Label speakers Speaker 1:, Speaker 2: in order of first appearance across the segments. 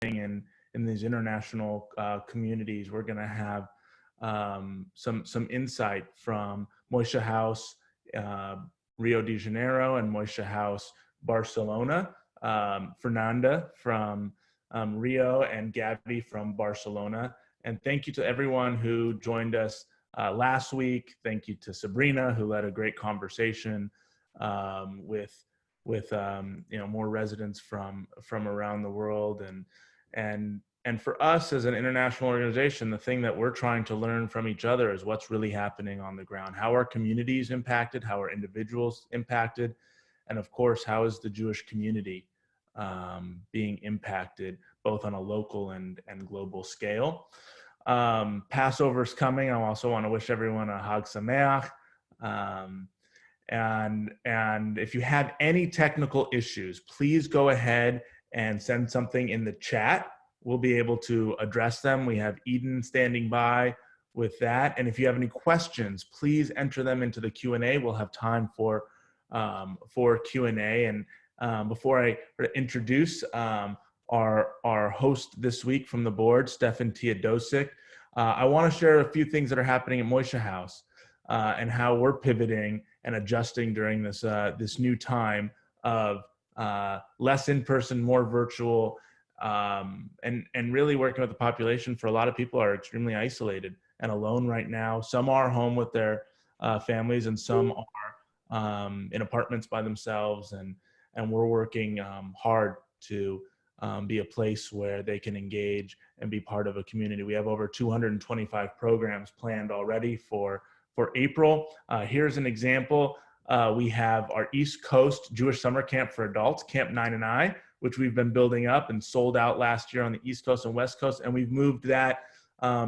Speaker 1: in these international communities. We're going to have some insight from Moishe House, Rio de Janeiro, and Moishe House, Barcelona. Fernanda from Rio, and Gabby from Barcelona. And thank you to everyone who joined us last week. Thank you to Sabrina, who led a great conversation with more residents from around the world. And for us as an international organization, the thing that we're trying to learn from each other is what's really happening on the ground. How are communities impacted? How are individuals impacted? And of course, how is the Jewish community being impacted, both on a local and global scale? Passover's coming. I also want to wish everyone a Hag Sameach. And if you have any technical issues, please go ahead and send something in the chat. We'll be able to address them. We have Eden standing by with that. And if you have any questions, please enter them into the Q&A. We'll have time for Q&A. And before I introduce our host this week from the board, Stefan Teodosic, I want to share a few things that are happening at Moishe House and how we're pivoting and adjusting during this new time of less in-person, more virtual, and really working with the population. For a lot of people are extremely isolated and alone right now. Some are home with their families, and some are in apartments by themselves. And we're working hard to be a place where they can engage and be part of a community. We have over 225 programs planned already for April. Here's an example. We have our East Coast Jewish Summer Camp for Adults, Camp 9 and I, which we've been building up and sold out last year on the East Coast and West Coast. And we've moved that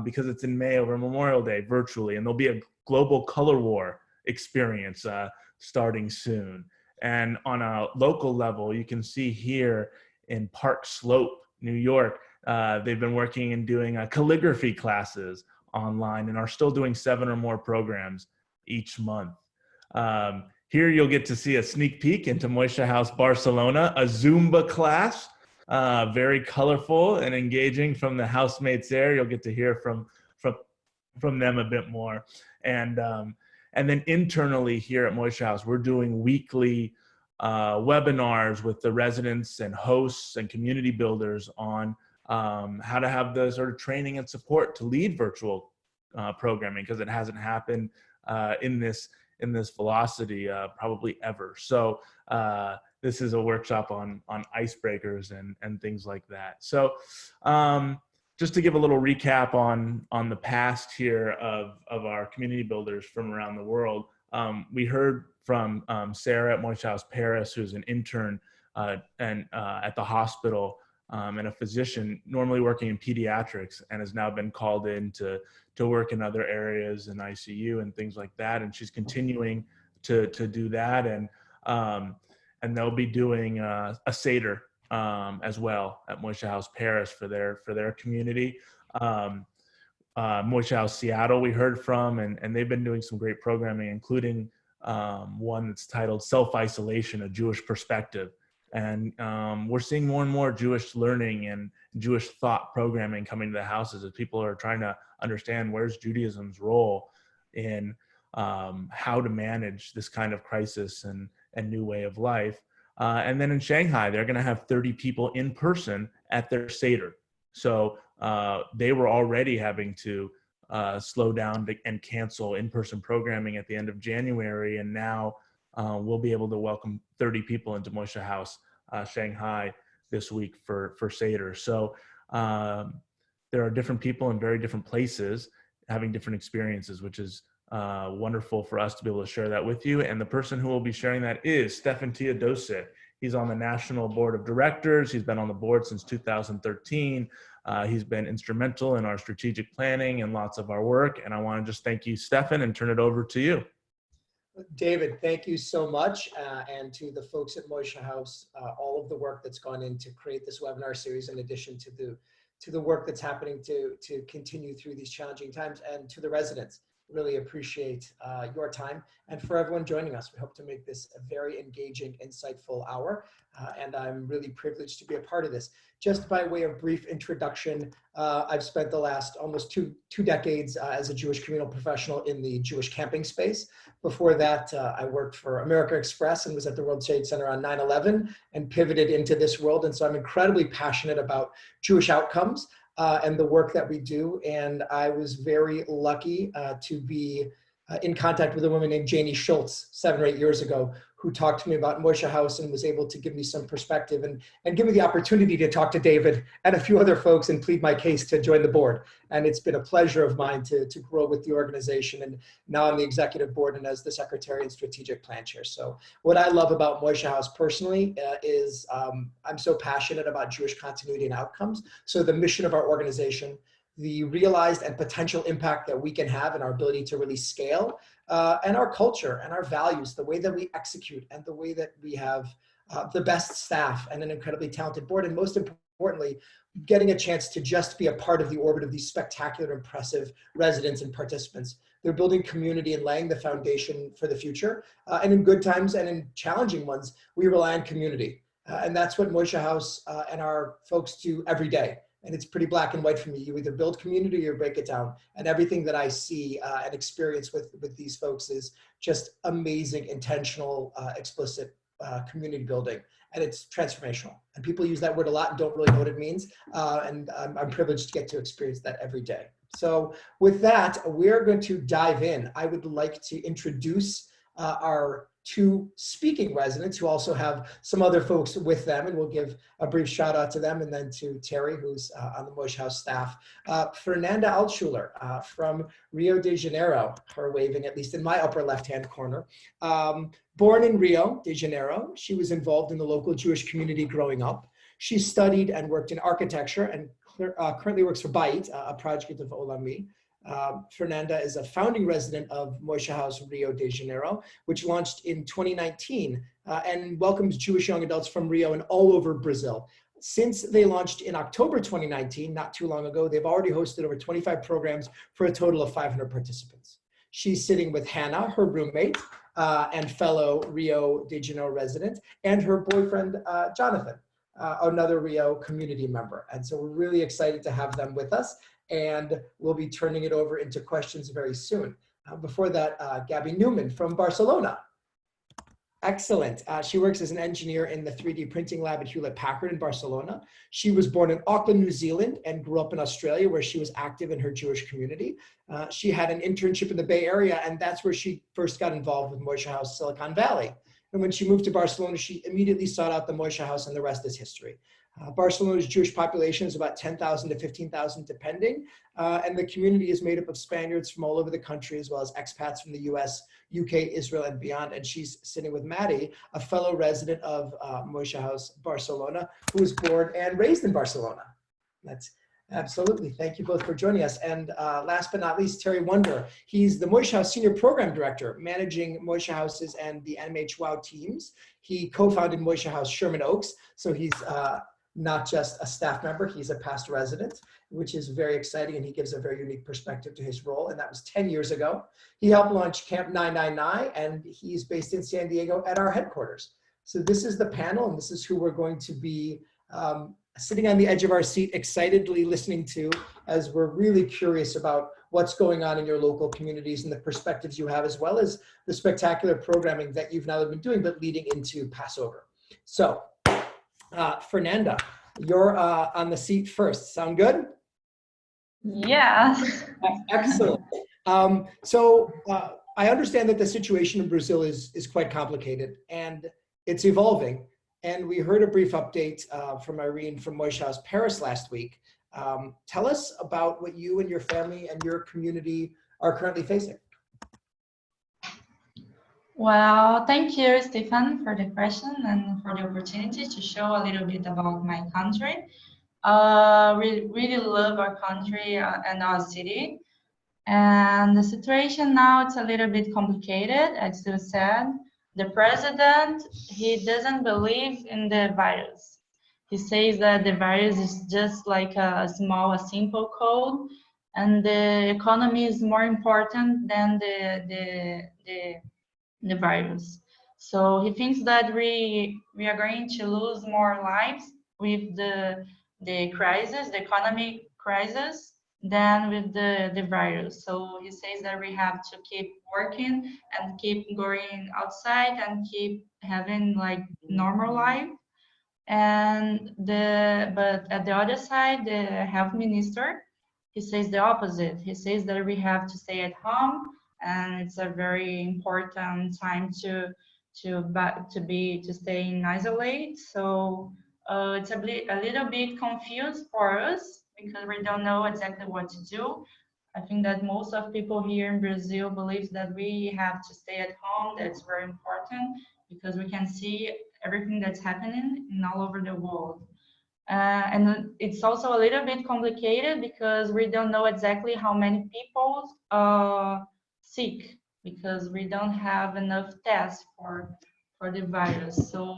Speaker 1: because it's in May over Memorial Day virtually. And there'll be a global color war experience starting soon. And on a local level, you can see here in Park Slope, New York, they've been working and doing calligraphy classes online and are still doing 7 or more programs each month. Here you'll get to see a sneak peek into Moishe House Barcelona, a Zumba class, very colorful and engaging from the housemates there. You'll get to hear from them a bit more. And then internally here at Moishe House, we're doing weekly webinars with the residents and hosts and community builders on how to have the sort of training and support to lead virtual programming, because it hasn't happened in this velocity probably ever. So this is a workshop on icebreakers and things like that. So just to give a little recap on the past here of our community builders from around the world, we heard from Sarah at Moishe House Paris, who's an intern and at the hospital and a physician normally working in pediatrics, and has now been called in to work in other areas in ICU and things like that. And she's continuing to do that. And they'll be doing a Seder as well at Moishe House Paris for their community. Moishe House Seattle we heard from, and they've been doing some great programming, including one that's titled Self-Isolation, a Jewish Perspective. And we're seeing more and more Jewish learning and Jewish thought programming coming to the houses as people are trying to understand where's Judaism's role in how to manage this kind of crisis and new way of life. And then in Shanghai, they're going to have 30 people in person at their Seder. So they were already having to slow down and cancel in-person programming at the end of January. And now we'll be able to welcome 30 people into Moishe House Shanghai this week for Seder. So there are different people in very different places having different experiences, which is wonderful for us to be able to share that with you. And the person who will be sharing that is Stefan Teodosic. He's on the National Board of Directors. He's been on the board since 2013. He's been instrumental in our strategic planning and lots of our work. And I want to just thank you, Stefan, and turn it over to you.
Speaker 2: David, thank you so much. And to the folks at Moishe House, all of the work that's gone in to create this webinar series, in addition to the work that's happening to continue through these challenging times, and to the residents. really appreciate your time. And for everyone joining us, we hope to make this a very engaging, insightful hour. And I'm really privileged to be a part of this. Just by way of brief introduction, I've spent the last almost two decades as a Jewish communal professional in the Jewish camping space. Before that, I worked for America Express and was at the World Trade Center on 9/11 and pivoted into this world. And so I'm incredibly passionate about Jewish outcomes and the work that we do. And I was very lucky to be in contact with a woman named Janie Schultz 7 or 8 years ago, who talked to me about Moishe House and was able to give me some perspective and give me the opportunity to talk to David and a few other folks and plead my case to join the board. And it's been a pleasure of mine to grow with the organization. And now I'm the executive board and as the secretary and strategic plan chair. So what I love about Moishe House personally is I'm so passionate about Jewish continuity and outcomes. So the mission of our organization, the realized and potential impact that we can have and our ability to really scale, and our culture and our values, the way that we execute and the way that we have the best staff and an incredibly talented board. And most importantly, getting a chance to just be a part of the orbit of these spectacular, impressive residents and participants. They're building community and laying the foundation for the future. And in good times and in challenging ones, we rely on community. And that's what Moishe House and our folks do every day. And it's pretty black and white for me. You either build community or break it down. And everything that I see and experience with these folks is just amazing, intentional, explicit community building. And it's transformational. And people use that word a lot and don't really know what it means. And I'm privileged to get to experience that every day. So with that, we're going to dive in. I would like to introduce our two speaking residents who also have some other folks with them, and we'll give a brief shout out to them, and then to Terry, who's on the Moishe House staff. Fernanda Altschuler from Rio de Janeiro, her waving at least in my upper left-hand corner. Born in Rio de Janeiro, she was involved in the local Jewish community growing up. She studied and worked in architecture and currently works for Bait, a project of Olami. Fernanda is a founding resident of Moishe House Rio de Janeiro, which launched in 2019 and welcomes Jewish young adults from Rio and all over Brazil. Since they launched in October 2019, not too long ago, they've already hosted over 25 programs for a total of 500 participants. She's sitting with Hannah, her roommate, and fellow Rio de Janeiro resident, and her boyfriend, Jonathan, another Rio community member. And so we're really excited to have them with us. And we'll be turning it over into questions very soon. Before that, Gabby Newman from Barcelona. Excellent. She works as an engineer in the 3D printing lab at Hewlett-Packard in Barcelona. She was born in Auckland, New Zealand, and grew up in Australia, where she was active in her Jewish community. She had an internship in the Bay Area, and that's where she first got involved with Moishe House Silicon Valley. And when she moved to Barcelona, she immediately sought out the Moishe House, and the rest is history. Barcelona's Jewish population is about 10,000 to 15,000 depending, and the community is made up of Spaniards from all over the country, as well as expats from the US, UK, Israel, and beyond. And she's sitting with Maddie, a fellow resident of Moishe House Barcelona, who was born and raised in Barcelona. That's absolutely. Thank you both for joining us. And last but not least, Terry Wonder. He's the Moishe House Senior Program Director, managing Moishe Houses and the NMH WOW teams. He co-founded Moishe House Sherman Oaks, so he's not just a staff member, he's a past resident, which is very exciting, and he gives a very unique perspective to his role, and that was 10 years ago. He helped launch Camp 999, and he's based in San Diego at our headquarters. So this is the panel, and this is who we're going to be sitting on the edge of our seat, excitedly listening to, as we're really curious about what's going on in your local communities and the perspectives you have, as well as the spectacular programming that you've not only been doing, but leading into Passover. So, Fernanda, you're on the seat first. Sound good?
Speaker 3: Yeah.
Speaker 2: Excellent. So I understand that the situation in Brazil is quite complicated and it's evolving. And we heard a brief update from Irene from Moishe House Paris last week. Tell us about what you and your family and your community are currently facing.
Speaker 3: Well, thank you, Stefan, for the question and for the opportunity to show a little bit about my country. We really love our country and our city. And the situation now, it's a little bit complicated, as you said. The president, he doesn't believe in the virus. He says that the virus is just like a simple code, and the economy is more important than the virus. So he thinks that we are going to lose more lives with the crisis, the economic crisis, than with the virus. So he says that we have to keep working and keep going outside and keep having like normal life. And but at the other side, the health minister, he says the opposite. He says that we have to stay at home, and it's a very important time to stay in isolate. So it's a little bit confused for us because we don't know exactly what to do. I think that most of people here in Brazil believes that we have to stay at home. That's very important because we can see everything that's happening in all over the world. And it's also a little bit complicated because we don't know exactly how many people sick because we don't have enough tests for the virus. So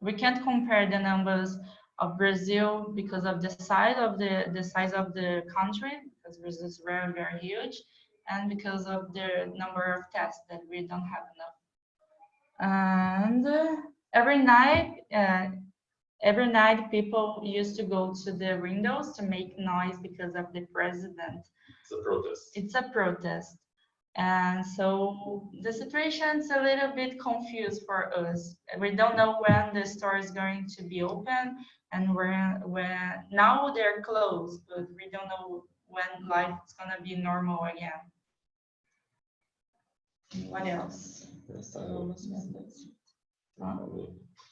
Speaker 3: we can't compare the numbers of Brazil because of the size of the size of the country, because Brazil is very, very huge, and because of the number of tests that we don't have enough. And every night, every night people used to go to the windows to make noise because of the president.
Speaker 4: It's a protest.
Speaker 3: It's a protest. And so the situation is a little bit confused for us. We don't know when the store is going to be open and when now they're closed, but we don't know when life is gonna be normal again. What else?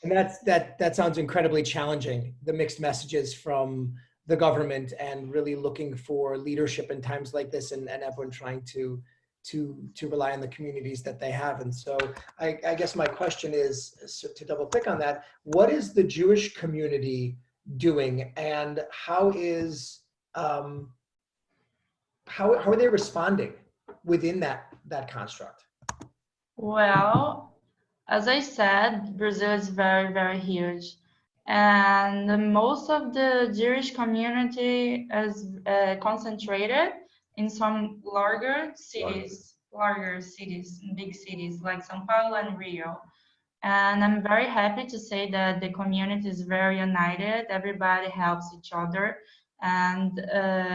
Speaker 2: And that sounds incredibly challenging, the mixed messages from the government and really looking for leadership in times like this, and everyone trying to rely on the communities that they have. And so I guess my question is, so to double click on that, what is the Jewish community doing, and how are they responding within that construct?
Speaker 3: Well, as I said, Brazil is very, very huge. And most of the Jewish community is concentrated in some larger cities, big cities like São Paulo and Rio. And I'm very happy to say that the community is very united. Everybody helps each other. And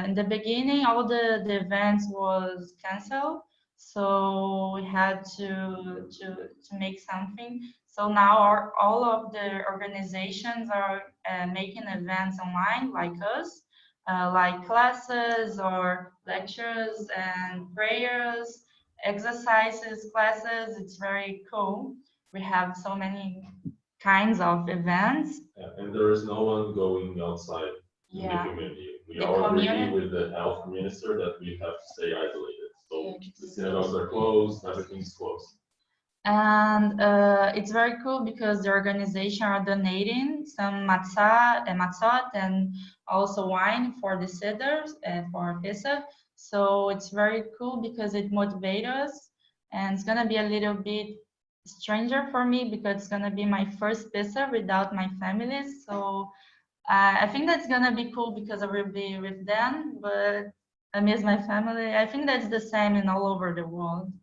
Speaker 3: in the beginning, all the events was canceled. So we had to make something. So now all of the organizations are making events online like us, like classes or lectures and prayers, exercises, classes. It's very cool. We have so many kinds of events.
Speaker 4: Yeah, and there is no one going outside in the community. We all agree with the health minister that we have to stay isolated. So the synagogues are closed, everything's closed.
Speaker 3: And it's very cool because the organization are donating some matzot and also wine for the Seder and for Pesach. So it's very cool because it motivates us, and it's gonna be a little bit stranger for me because it's gonna be my first Pesach without my family. So I think that's gonna be cool because I will be with them, but I miss my family. I think that's the same in all over the world.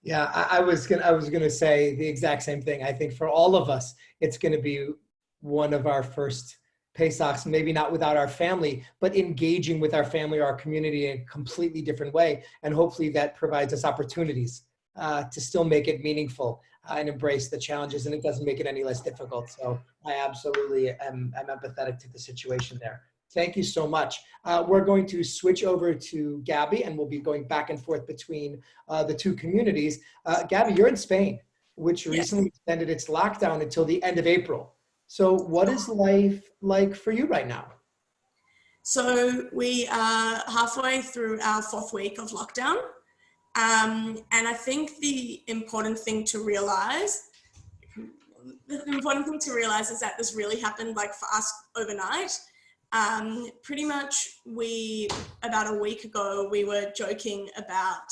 Speaker 2: Yeah, I was gonna say the exact same thing. I think for all of us, it's gonna be one of our first Pesachs, maybe not without our family, but engaging with our family or our community in a completely different way. And hopefully that provides us opportunities to still make it meaningful and embrace the challenges, and it doesn't make it any less difficult. So I absolutely am empathetic to the situation there. Thank you so much. We're going to switch over to Gabby, and we'll be going back and forth between the two communities. Gabby, you're in Spain, which recently extended its lockdown until the end of April. So what is life like for you right now?
Speaker 5: So we are halfway through our 4th week of lockdown. And I think the important thing to realize is that this really happened like for us overnight. Pretty much about a week ago, we were joking about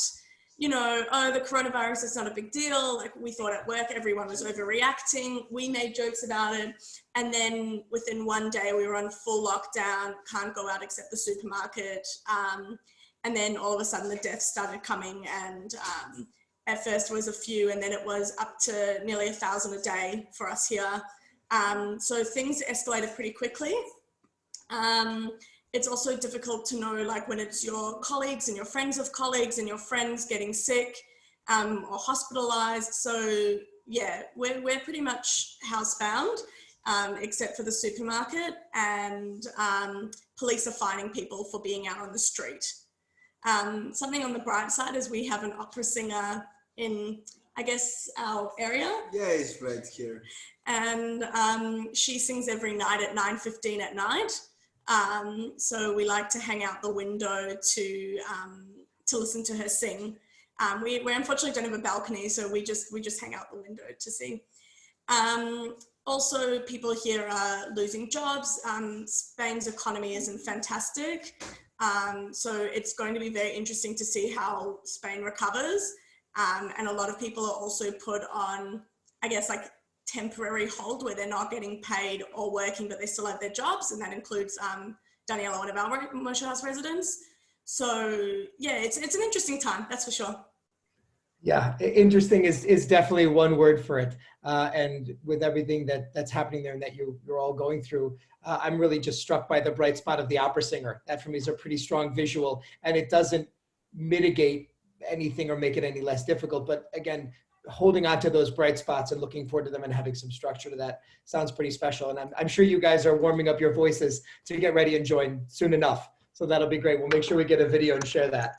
Speaker 5: you know, oh, the coronavirus is not a big deal. Like we thought at work, everyone was overreacting. We made jokes about it. And then within one day we were on full lockdown, can't go out except the supermarket. And then all of a sudden the deaths started coming, and at first it was a few, and then it was up to nearly 1,000 a day for us here. So things escalated pretty quickly. It's also difficult to know, like when it's your colleagues and your friends of colleagues and your friends getting sick or hospitalized. So yeah, we're pretty much housebound, except for the supermarket, and police are fining people for being out on the street. Something on the bright side is we have an opera singer in, I guess, our area.
Speaker 6: Yeah, it's right here.
Speaker 5: And she sings every night at 9:15 at night. So we like to hang out the window to listen to her sing. We unfortunately don't have a balcony, so we just hang out the window to see. Also, people here are losing jobs. Spain's economy isn't fantastic. So it's going to be very interesting to see how Spain recovers. And a lot of people are also put on, I guess, like temporary hold where they're not getting paid or working, but they still have their jobs. And that includes Janeiro, one of our Moishe House residents. So yeah, it's an interesting time, that's for sure.
Speaker 2: Yeah, interesting is definitely one word for it. And with everything that's happening there and that you're all going through, I'm really just struck by the bright spot of the opera singer. That for me is a pretty strong visual, and it doesn't mitigate anything or make it any less difficult. But again, holding on to those bright spots and looking forward to them and having some structure to that sounds pretty special. And I'm sure you guys are warming up your voices to get ready and join soon enough. So that'll be great. We'll make sure we get a video and share that.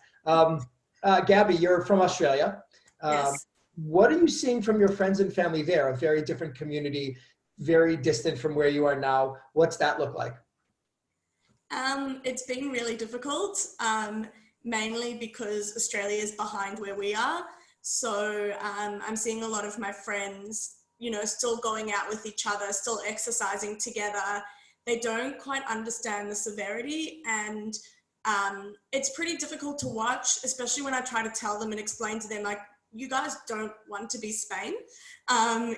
Speaker 2: Gabby, you're from Australia.
Speaker 5: Yes.
Speaker 2: What are you seeing from your friends and family there? A very different community, very distant from where you are now. What's that look like?
Speaker 5: It's been really difficult, mainly because Australia is behind where we are. So I'm seeing a lot of my friends, you know, still going out with each other, still exercising together. They don't quite understand the severity, and it's pretty difficult to watch, especially when I try to tell them and explain to them, like, you guys don't want to be Spain.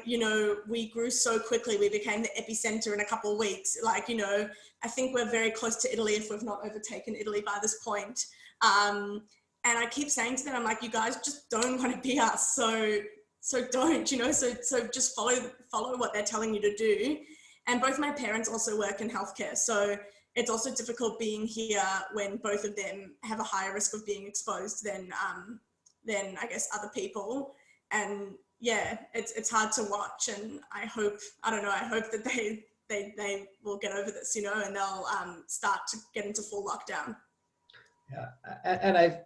Speaker 5: You know, we grew so quickly. We became the epicenter in a couple of weeks. Like, you know, I think we're very close to Italy if we've not overtaken Italy by this point. And I keep saying to them, I'm like, you guys just don't want to be us. So don't, you know, so just follow what they're telling you to do. And both my parents also work in healthcare. So it's also difficult being here when both of them have a higher risk of being exposed than I guess other people. And yeah, it's hard to watch. And I hope that they will get over this, you know, and they'll start to get into full lockdown.
Speaker 2: Yeah, and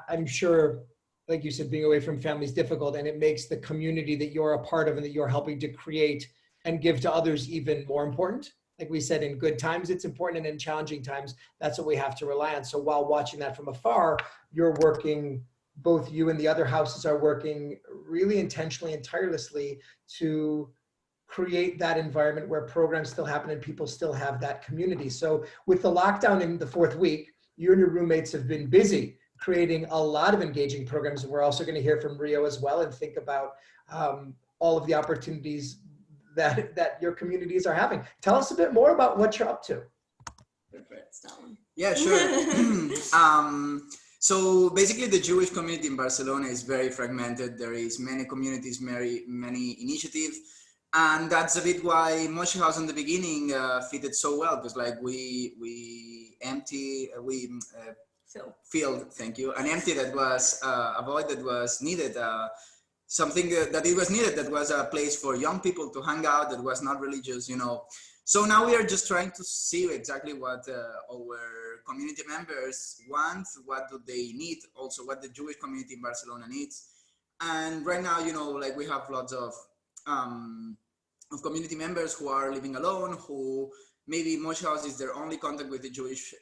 Speaker 2: I'm sure, like you said, being away from family is difficult, and it makes the community that you're a part of and that you're helping to create and give to others even more important. Like we said, in good times, it's important, and in challenging times, that's what we have to rely on. So while watching that from afar, you're working, both you and the other houses are working really intentionally and tirelessly to create that environment where programs still happen and people still have that community. So with the lockdown in the 4th week, you and your roommates have been busy creating a lot of engaging programs. And we're also going to hear from Rio as well and think about all of the opportunities that your communities are having. Tell us a bit more about what you're up to.
Speaker 6: Yeah, sure. So basically the Jewish community in Barcelona is very fragmented. There is many communities, many initiatives. And that's a bit why Moishe House in the beginning fitted so well, because like we filled, thank you, an empty that was a void that was needed, something that it was needed, that was a place for young people to hang out, that was not religious, you know. So now we are just trying to see exactly what our community members want, what do they need, also what the Jewish community in Barcelona needs. And right now, you know, like we have lots of community members who are living alone, who maybe Moishe House is their only contact with the Jewish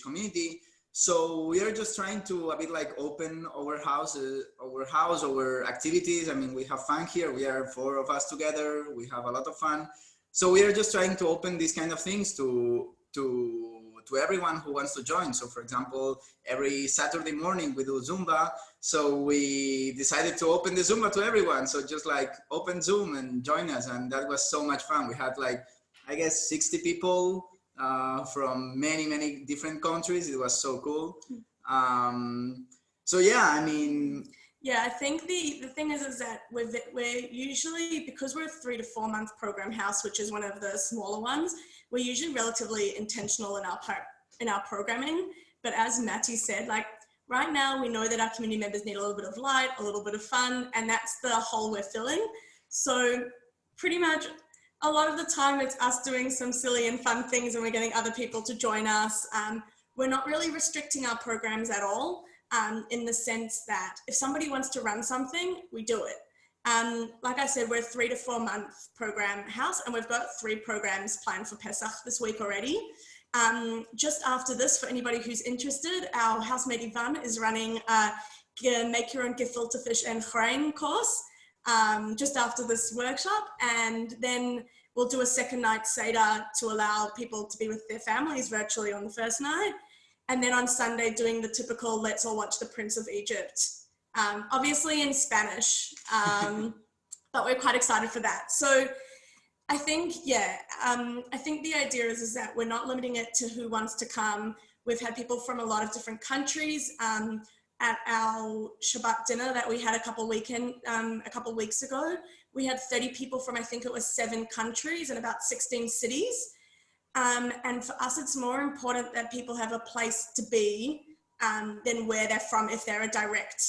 Speaker 6: community. So we are just trying to a bit like open our house, our activities. I mean, we have fun here. We are 4 of us together. We have a lot of fun. So we are just trying to open these kind of things to to everyone who wants to join. So for example, every Saturday morning we do Zumba. So we decided to open the Zumba to everyone. So just like open Zoom and join us. And that was so much fun. We had like, I guess 60 people from many different countries. It was so cool. So yeah, I mean,
Speaker 5: yeah, I think the thing is that we're usually, because we're a 3 to 4 month program house, which is one of the smaller ones, we're usually relatively intentional in our programming. But as Matty said, like right now we know that our community members need a little bit of light, a little bit of fun, and that's the hole we're filling. So pretty much a lot of the time it's us doing some silly and fun things and we're getting other people to join us. We're not really restricting our programs at all. In the sense that if somebody wants to run something, we do it. Like I said, we're a 3 to 4 month program house and we've got 3 programs planned for Pesach this week already. Just after this, for anybody who's interested, our housemate Ivan is running a make your own gefilte fish and grain course just after this workshop. And then we'll do a second night Seder to allow people to be with their families virtually on the first night. And then on Sunday, doing the typical Let's All Watch the Prince of Egypt, obviously in Spanish, but we're quite excited for that. So I think, yeah, I think the idea is that we're not limiting it to who wants to come. We've had people from a lot of different countries. At our Shabbat dinner that we had a couple weeks ago, we had 30 people from, I think it was 7 countries and about 16 cities. And for us, it's more important that people have a place to be than where they're from if they're a direct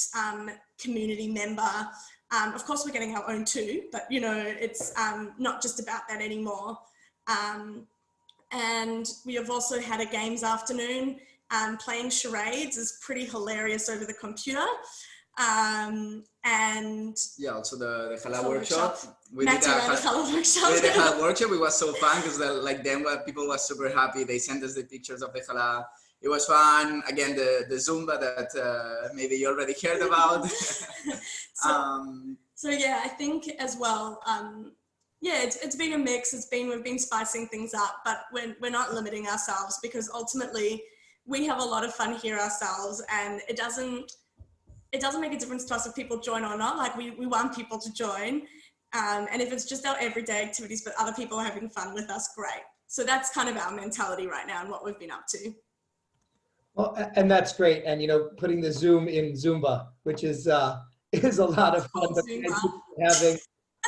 Speaker 5: community member. Of course, we're getting our own too, but you know, it's not just about that anymore. And we have also had a games afternoon. Playing charades is pretty hilarious over the computer. And
Speaker 6: yeah, also the Challah workshop.
Speaker 5: We did the Challah workshop.
Speaker 6: We did the Challah workshop. It was so fun because like then people were super happy. They sent us the pictures of the Challah. It was fun. Again, the Zumba that maybe you already heard about.
Speaker 5: So yeah, I think as well. Yeah, it's been a mix. We've been spicing things up, but we're not limiting ourselves because ultimately we have a lot of fun here ourselves, and it doesn't make a difference to us if people join or not. Like we want people to join. And if it's just our everyday activities, but other people are having fun with us, great. So that's kind of our mentality right now and what we've been up to.
Speaker 2: Well, and that's great. And, you know, putting the Zoom in Zumba, which is a lot of fun.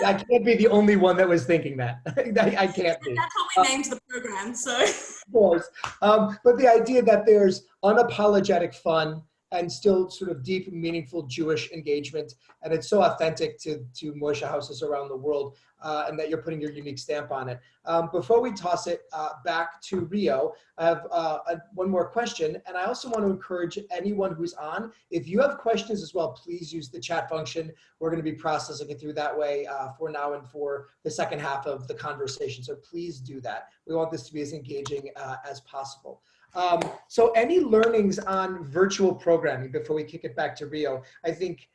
Speaker 2: I can't be the only one that was thinking that. I can't be.
Speaker 5: That's what we named the program, so.
Speaker 2: Of course. But the idea that there's unapologetic fun and still sort of deep, meaningful Jewish engagement. And it's so authentic to Moishe houses around the world, and that you're putting your unique stamp on it. Before we toss it back to Rio, I have one more question. And I also want to encourage anyone who's on, if you have questions as well, please use the chat function. We're going to be processing it through that way for now and for the second half of the conversation. So please do that. We want this to be as engaging as possible. So any learnings on virtual programming before we kick it back to Rio? I think,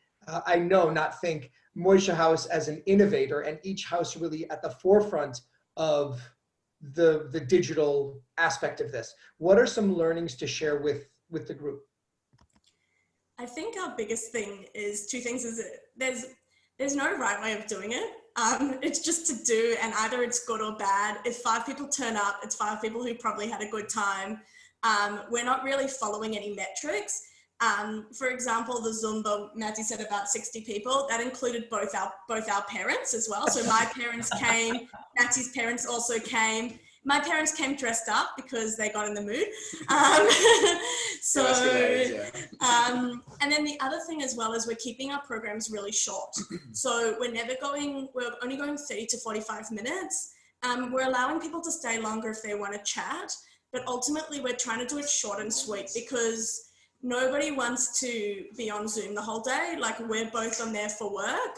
Speaker 2: Moishe House as an innovator and each house really at the forefront of the digital aspect of this. What are some learnings to share with the group?
Speaker 5: I think our biggest thing is 2 things. Is there's no right way of doing it. It's just to do, and either it's good or bad. If 5 people turn up, it's 5 people who probably had a good time. We're not really following any metrics. For example, the Zumba, Matty said about 60 people. That included both our parents as well. So my parents came, Matty's parents also came. My parents came dressed up because they got in the mood. And then the other thing as well is we're keeping our programs really short. So we're only going 30 to 45 minutes. We're allowing people to stay longer if they want to chat. But ultimately, we're trying to do it short and sweet because nobody wants to be on Zoom the whole day. Like we're both on there for work.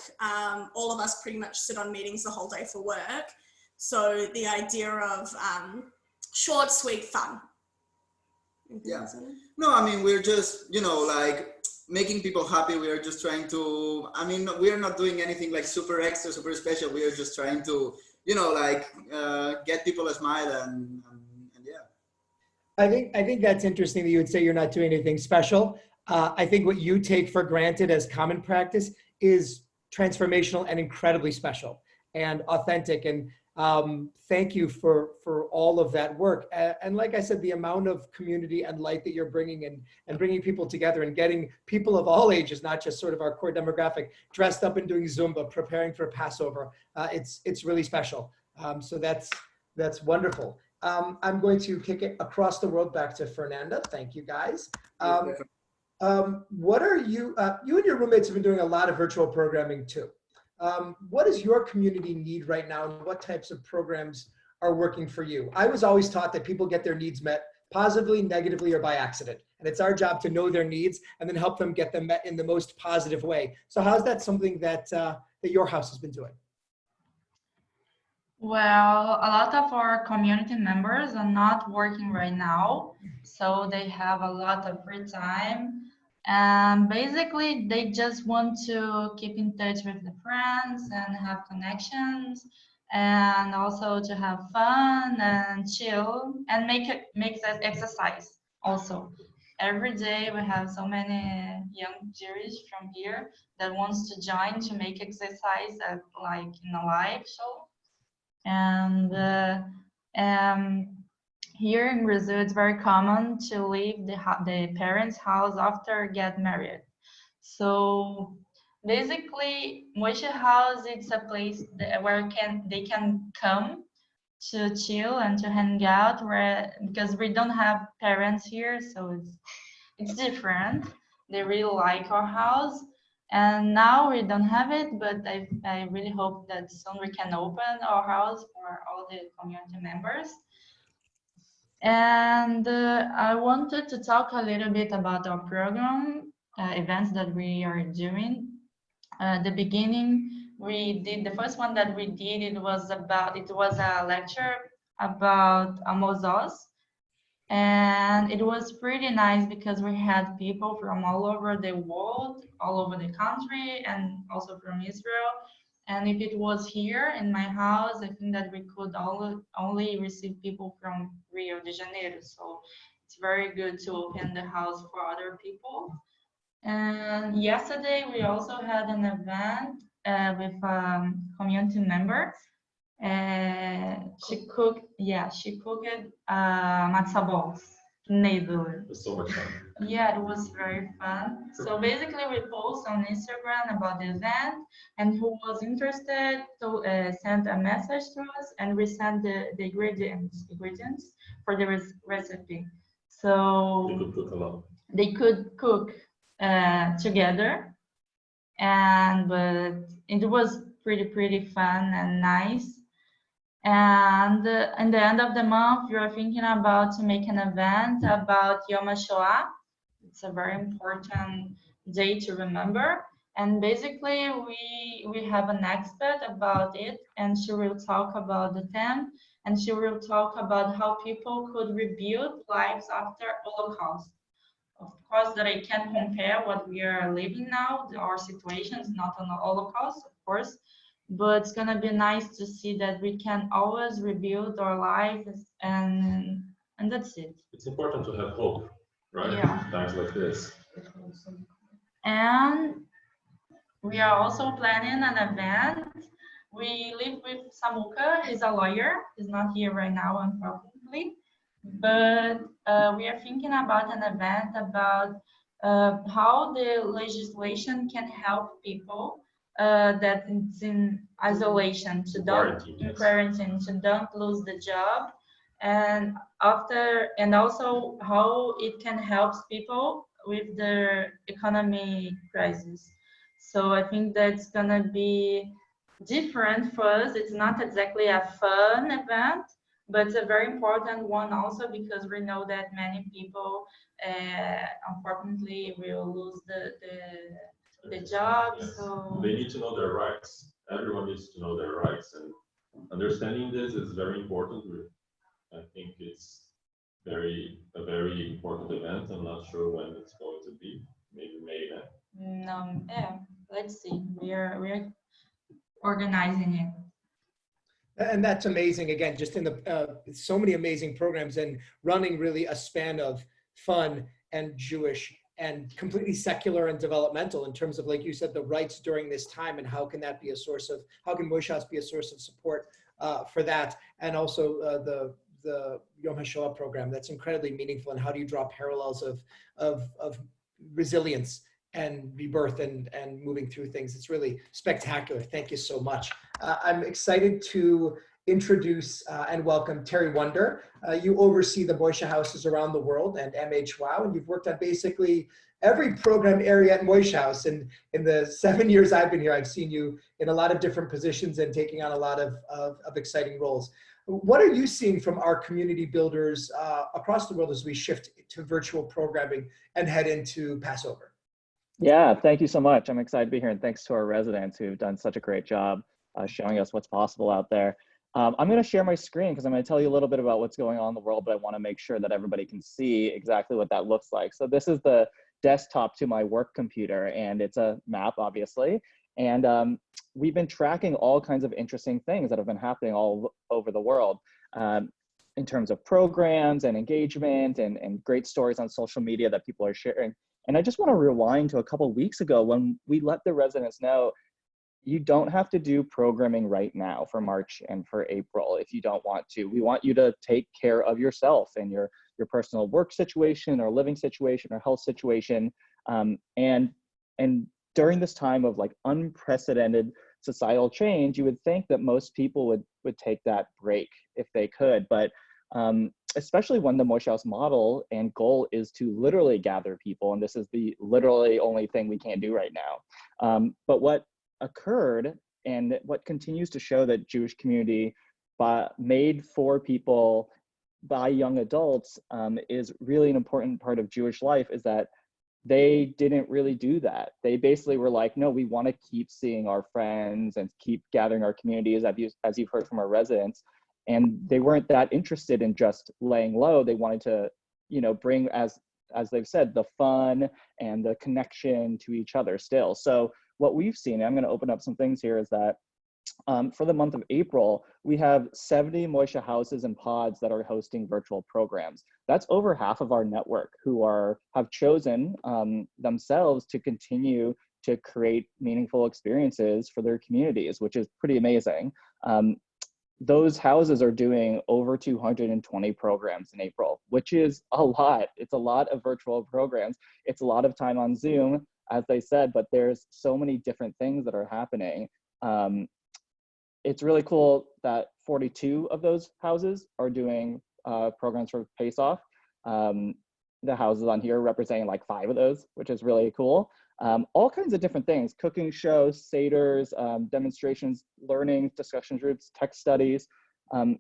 Speaker 5: All of us pretty much sit on meetings the whole day for work. So the idea of short, sweet fun.
Speaker 6: Yeah. No, I mean, we're just, like making people happy. We are just trying to, we are not doing anything like super extra, super special. We are just trying to, get people a smile and yeah.
Speaker 2: I think that's interesting that you would say you're not doing anything special. I think what you take for granted as common practice is transformational and incredibly special and authentic. And thank you for all of that work. And like I said, the amount of community and light that you're bringing in and bringing people together and getting people of all ages, not just sort of our core demographic, dressed up and doing Zumba, preparing for Passover. It's really special. So that's wonderful. I'm going to kick it across the world back to Fernanda. Thank you, guys. What are you, you and your roommates have been doing a lot of virtual programming too. What does your community need right now, and what types of programs are working for you? I was always taught that people get their needs met positively, negatively, or by accident. And it's our job to know their needs and then help them get them met in the most positive way. So how's that something that, that your house has been doing?
Speaker 3: Well, a lot of our community members are not working right now, so they have a lot of free time. And basically, they just want to keep in touch with the friends and have connections, and also to have fun and chill and make exercise also. Every day we have so many young Jewish from here that wants to join to make exercise like in a live show. And here in Brazil, it's very common to leave the parents' house after get married. So basically, Moishe House, it's a place where they can come to chill and to hang out, because we don't have parents here, so it's different. They really like our house. And now we don't have it, but I really hope that soon we can open our house for all the community members. And I wanted to talk a little bit about our program, events that we are doing. The beginning, the first one that we did, it was a lecture about Amos Oz. And it was pretty nice because we had people from all over the world, all over the country, and also from Israel. And if it was here in my house, I think that we could only receive people from Rio de Janeiro. So it's very good to open the house for other people. And yesterday we also had an event with community members. She cooked matzo balls, neighbor.
Speaker 4: It was so much fun.
Speaker 3: Yeah, it was very fun. So basically, we post on Instagram about the event, and who was interested to send a message to us, and we send the ingredients for the recipe. So
Speaker 4: they could cook a lot.
Speaker 3: They could cook together, but it was pretty fun and nice. And in the end of the month, we are thinking about to make an event about Yom HaShoah. It's a very important day to remember. And basically, we have an expert about it, and she will talk about the theme, and she will talk about how people could rebuild lives after Holocaust. Of course, that I can't compare what we are living now. Our situation is not on the Holocaust, of course, but it's gonna be nice to see that we can always rebuild our lives, and that's it.
Speaker 4: It's important to have hope, right?
Speaker 3: Yeah.
Speaker 4: Times like this.
Speaker 3: And we are also planning an event. We live with Samuka. He's a lawyer. He's not here right now, unfortunately. But we are thinking about an event about how the legislation can help people that is in isolation, to quarantine, to don't lose the job, and also how it can help people with the economy crisis. So I think that's gonna be different for us. It's not exactly a fun event, but it's a very important one also, because we know that many people unfortunately will lose the job.
Speaker 4: Yes.
Speaker 3: So
Speaker 4: they need to know their rights. Everyone needs to know their rights, and understanding this is very important. I think it's a very important event. I'm not sure when it's going to be. Maybe May then.
Speaker 3: Yeah, let's see. We're organizing it.
Speaker 2: And that's amazing. Again, just in the so many amazing programs and running really a span of fun and Jewish and completely secular and developmental in terms of, like you said, the rights during this time and how can that be a source of, how can Moishe House be a source of support for that, and also the Yom HaShoah program that's incredibly meaningful, and how do you draw parallels of resilience and rebirth and moving through things. It's really spectacular. Thank you so much. I'm excited to introduce and welcome Terry Wonder. You oversee the Moishe houses around the world and MHWOW, and you've worked on basically every program area at Moishe House. And in the 7 years I've been here, I've seen you in a lot of different positions and taking on a lot of exciting roles. What are you seeing from our community builders across the world as we shift to virtual programming and head into Passover?
Speaker 7: Yeah, thank you so much. I'm excited to be here, and thanks to our residents who've done such a great job showing us what's possible out there. I'm going to share my screen because I'm going to tell you a little bit about what's going on in the world, but I want to make sure that everybody can see exactly what that looks like. So this is the desktop to my work computer, and it's a map, obviously. And we've been tracking all kinds of interesting things that have been happening all over the world in terms of programs and engagement and great stories on social media that people are sharing. And I just want to rewind to a couple of weeks ago when we let the residents know, you don't have to do programming right now for March and for April if you don't want to. We want you to take care of yourself and your personal work situation or living situation or health situation. And during this time of like unprecedented societal change, you would think that most people would take that break if they could. But especially when the Moishe House model and goal is to literally gather people, and this is the literally only thing we can't do right now. But what occurred and what continues to show that Jewish community made for people by young adults is really an important part of Jewish life, is that they didn't really do that. They basically were like, no, we want to keep seeing our friends and keep gathering our communities, as you've heard from our residents. And they weren't that interested in just laying low. They wanted to, bring, as they've said, the fun and the connection to each other still. So what we've seen, and I'm going to open up some things here, is that for the month of April, we have 70 Moishe houses and pods that are hosting virtual programs. That's over half of our network who have chosen themselves to continue to create meaningful experiences for their communities, which is pretty amazing. Those houses are doing over 220 programs in April, which is a lot. It's a lot of virtual programs. It's a lot of time on Zoom, as they said, but there's so many different things that are happening. It's really cool that 42 of those houses are doing programs for Pace Off. The houses on here representing like 5 of those, which is really cool. All kinds of different things: cooking shows, seders, demonstrations, learning, discussion groups, tech studies. And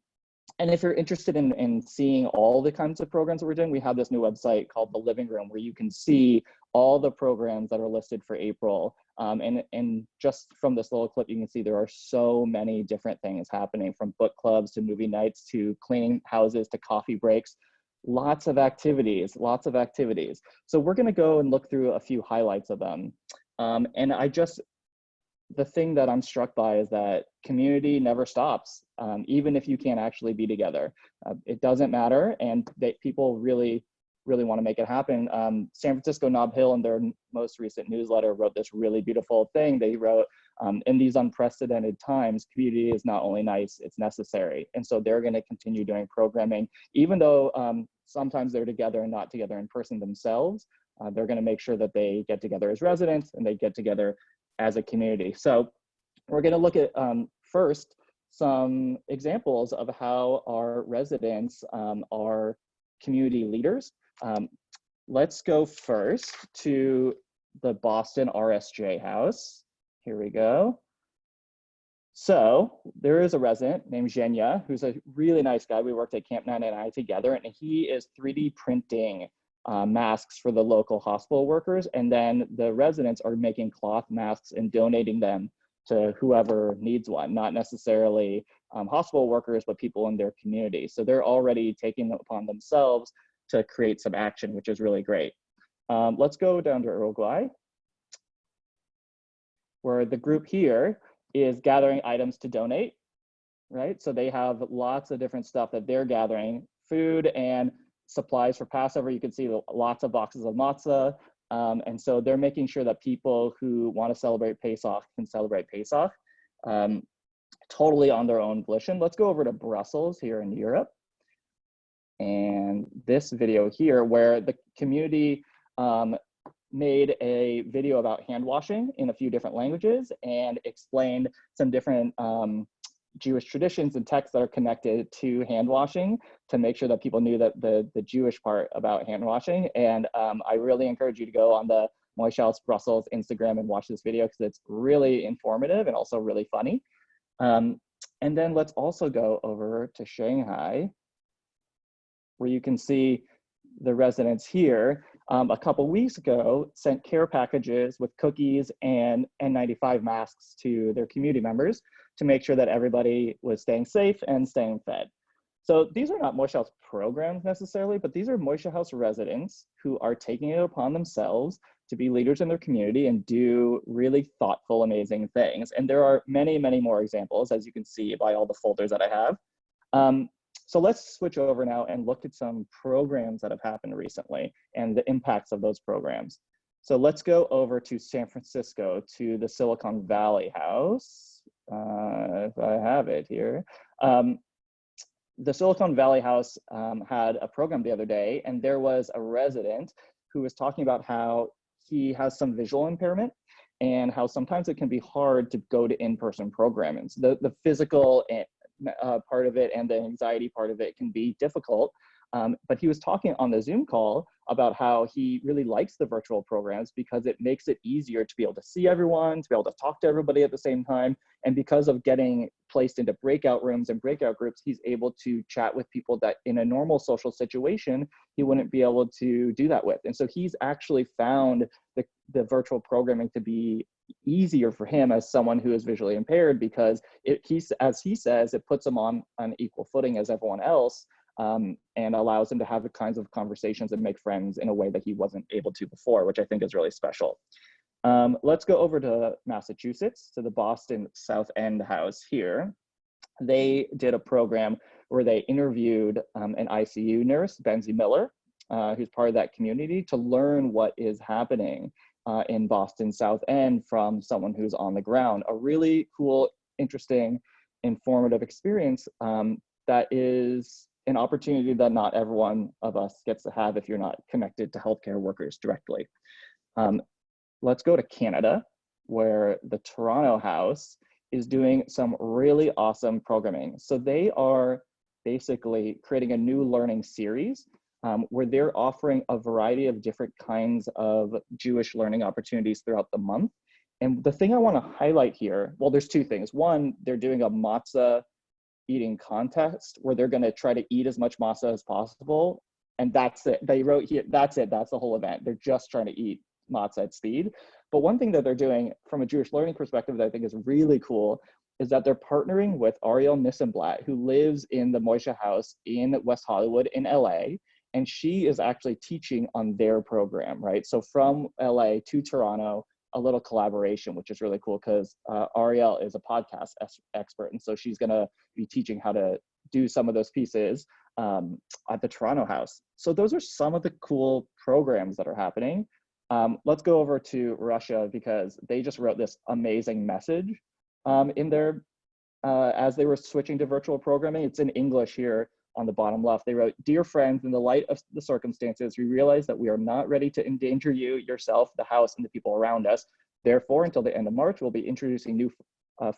Speaker 7: if you're interested in seeing all the kinds of programs that we're doing, we have this new website called The Living Room, where you can see all the programs that are listed for April. And just from this little clip, you can see there are so many different things happening, from book clubs to movie nights to cleaning houses to coffee breaks. Lots of activities, lots of activities. So we're going to go and look through a few highlights of them. And the thing that I'm struck by is that community never stops, even if you can't actually be together. It doesn't matter, and people really want to make it happen. San Francisco Nob Hill, in their most recent newsletter, wrote this really beautiful thing. They wrote, in these unprecedented times, community is not only nice, it's necessary. And so they're going to continue doing programming, even though sometimes they're together and not together in person themselves. They're going to make sure that they get together as residents and they get together as a community. So we're going to look at first some examples of how our residents are community leaders. Let's go first to the Boston RSJ house. Here we go. So there is a resident named Zhenya, who's a really nice guy. We worked at Camp 99 together, and he is 3D printing masks for the local hospital workers. And then the residents are making cloth masks and donating them to whoever needs one, not necessarily hospital workers, but people in their community. So they're already taking it upon themselves to create some action, which is really great. Let's go down to Uruguay, where the group here is gathering items to donate. right? So they have lots of different stuff that they're gathering, food and supplies for Passover. You can see lots of boxes of matzah. And so they're making sure that people who want to celebrate Pesach can celebrate Pesach totally on their own volition. Let's go over to Brussels here in Europe. And this video here where the community made a video about hand washing in a few different languages and explained some different Jewish traditions and texts that are connected to hand washing to make sure that people knew that the Jewish part about hand washing. And I really encourage you to go on the Moishe House Brussels Instagram and watch this video because it's really informative and also really funny. And then let's also go over to Shanghai, where you can see the residents here a couple weeks ago sent care packages with cookies and N95 masks to their community members to make sure that everybody was staying safe and staying fed. So these are not Moishe House programs necessarily, but these are Moishe House residents who are taking it upon themselves to be leaders in their community and do really thoughtful, amazing things. And there are many, many more examples, as you can see by all the folders that I have. So let's switch over now and look at some programs that have happened recently and the impacts of those programs. So let's go over to San Francisco to the Silicon Valley House. If I have it here. The Silicon Valley House had a program the other day, and there was a resident who was talking about how he has some visual impairment and how sometimes it can be hard to go to in-person programming. So the physical part of it and the anxiety part of it can be difficult. But he was talking on the Zoom call about how he really likes the virtual programs because it makes it easier to be able to see everyone, to be able to talk to everybody at the same time. And because of getting placed into breakout rooms and breakout groups, he's able to chat with people that in a normal social situation, he wouldn't be able to do that with. And so he's actually found the virtual programming to be easier for him as someone who is visually impaired because as he says, it puts him on an equal footing as everyone else. And allows him to have the kinds of conversations and make friends in a way that he wasn't able to before, which I think is really special. Let's go over to Massachusetts, to the Boston South End House here. They did a program where they interviewed an ICU nurse, Benzie Miller, who's part of that community, to learn what is happening in Boston South End from someone who's on the ground. A really cool, interesting, informative experience that is an opportunity that not everyone of us gets to have if you're not connected to healthcare workers directly. Let's go to Canada, where the Toronto House is doing some really awesome programming. So they are basically creating a new learning series where they're offering a variety of different kinds of Jewish learning opportunities throughout the month. And the thing I want to highlight here, well, there's two things. One, they're doing a matzah eating contest where they're going to try to eat as much matzah as possible, and that's it. They wrote here, that's it, that's the whole event. They're just trying to eat matzah at speed. But one thing that they're doing from a Jewish learning perspective that I think is really cool is that they're partnering with Ariel Nissenblatt, who lives in the Moishe House in West Hollywood in LA, and she is actually teaching on their program, right? So from LA to Toronto, a little collaboration, which is really cool because Ariel is a podcast expert. And so she's gonna be teaching how to do some of those pieces at the Toronto House. So those are some of the cool programs that are happening. Let's go over to Russia because they just wrote this amazing message in their, as they were switching to virtual programming. It's in English here on the bottom left. They wrote, "Dear friends, in the light of the circumstances, we realize that we are not ready to endanger you, yourself, the house, and the people around us. Therefore, until the end of March, we'll be introducing new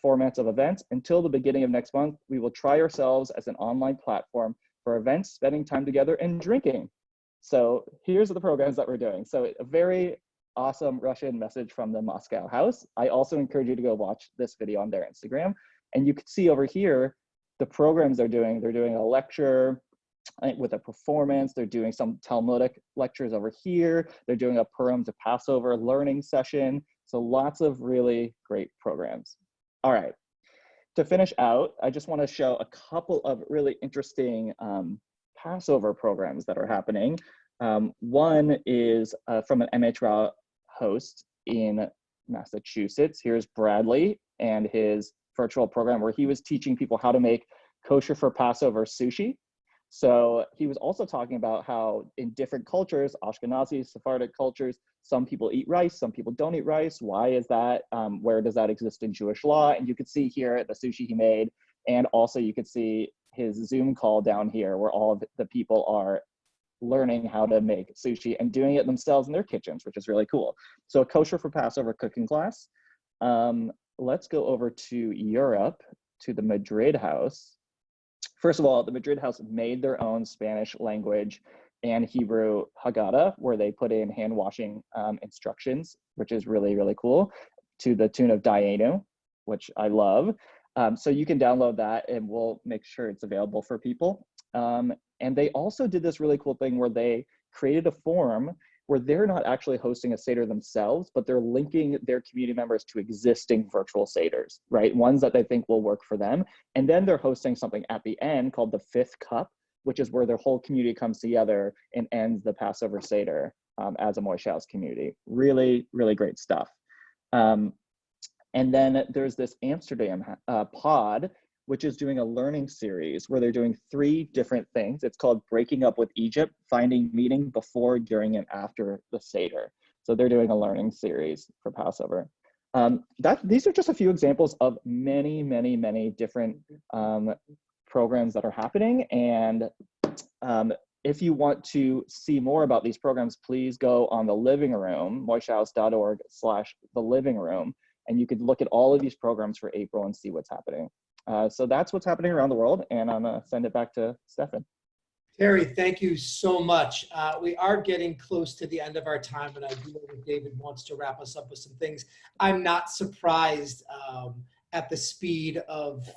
Speaker 7: formats of events. Until the beginning of next month, we will try ourselves as an online platform for events, spending time together, and drinking." So here's the programs that we're doing. So a very awesome Russian message from the Moscow House. I also encourage you to go watch this video on their Instagram. And you can see over here, the programs they're doing a lecture with a performance. They're doing some Talmudic lectures over here. They're doing a Purim to Passover learning session. So lots of really great programs. All right, to finish out, I just want to show a couple of really interesting Passover programs that are happening. One is from an MHRA host in Massachusetts. Here's Bradley and his virtual program where he was teaching people how to make kosher for Passover sushi. So he was also talking about how in different cultures, Ashkenazi, Sephardic cultures, some people eat rice, some people don't eat rice. Why is that? Where does that exist in Jewish law? And you could see here the sushi he made. And also you could see his Zoom call down here where all of the people are learning how to make sushi and doing it themselves in their kitchens, which is really cool. So a kosher for Passover cooking class. Let's go over to Europe, to the Madrid house. First of all, the Madrid house made their own Spanish language and Hebrew Haggadah, where they put in hand washing instructions, which is really, really cool, to the tune of Janeiro, which I love. So you can download that and we'll make sure it's available for people. And they also did this really cool thing where they created a forum where they're not actually hosting a Seder themselves, but they're linking their community members to existing virtual Seders, right? Ones that they think will work for them. And then they're hosting something at the end called the Fifth Cup, which is where their whole community comes together and ends the Passover Seder as a Moishe House community. Really, really great stuff. And then there's this Amsterdam pod, which is doing a learning series where they're doing 3 different things. It's called Breaking Up with Egypt, Finding Meaning Before, During, and After the Seder. So they're doing a learning series for Passover. These are just a few examples of many, many, many different programs that are happening. And if you want to see more about these programs, please go on the living room, moishehouse.org/the living room, and you could look at all of these programs for April and see what's happening. So that's what's happening around the world, and I'm gonna send it back to Stefan.
Speaker 2: Terry, thank you so much. We are getting close to the end of our time, and I do know that David wants to wrap us up with some things. I'm not surprised at the speed of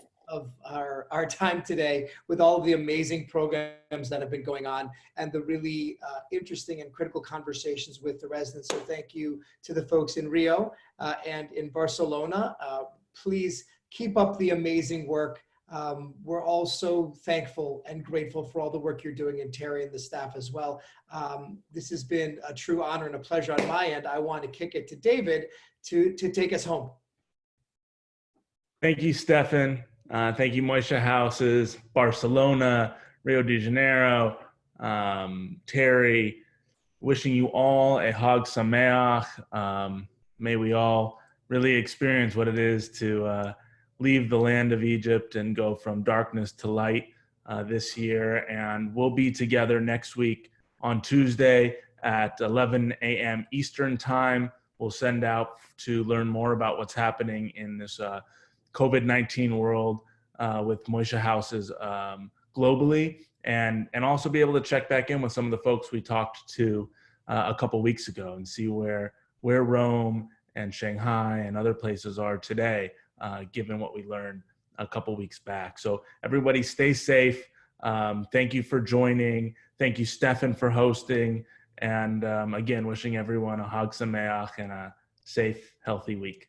Speaker 2: our time today with all of the amazing programs that have been going on and the really interesting and critical conversations with the residents. So thank you to the folks in Rio and in Barcelona. Please keep up the amazing work. We're all so thankful and grateful for all the work you're doing, and Terry and the staff as well. This has been a true honor and a pleasure on my end. I want to kick it to David to take us home.
Speaker 1: Thank you, Stefan. Thank you, Moishe Houses, Barcelona, Rio de Janeiro, Terry. Wishing you all a Hag Sameach. May we all really experience what it is to leave the land of Egypt and go from darkness to light this year. And we'll be together next week on Tuesday at 11 a.m. Eastern time. We'll send out to learn more about what's happening in this COVID-19 world with Moishe Houses globally, and also be able to check back in with some of the folks we talked to a couple weeks ago and see where Rome and Shanghai and other places are today, given what we learned a couple weeks back. So everybody stay safe. Thank you for joining. Thank you, Stefan, for hosting. And again, wishing everyone a Hag Sameach and a safe, healthy week.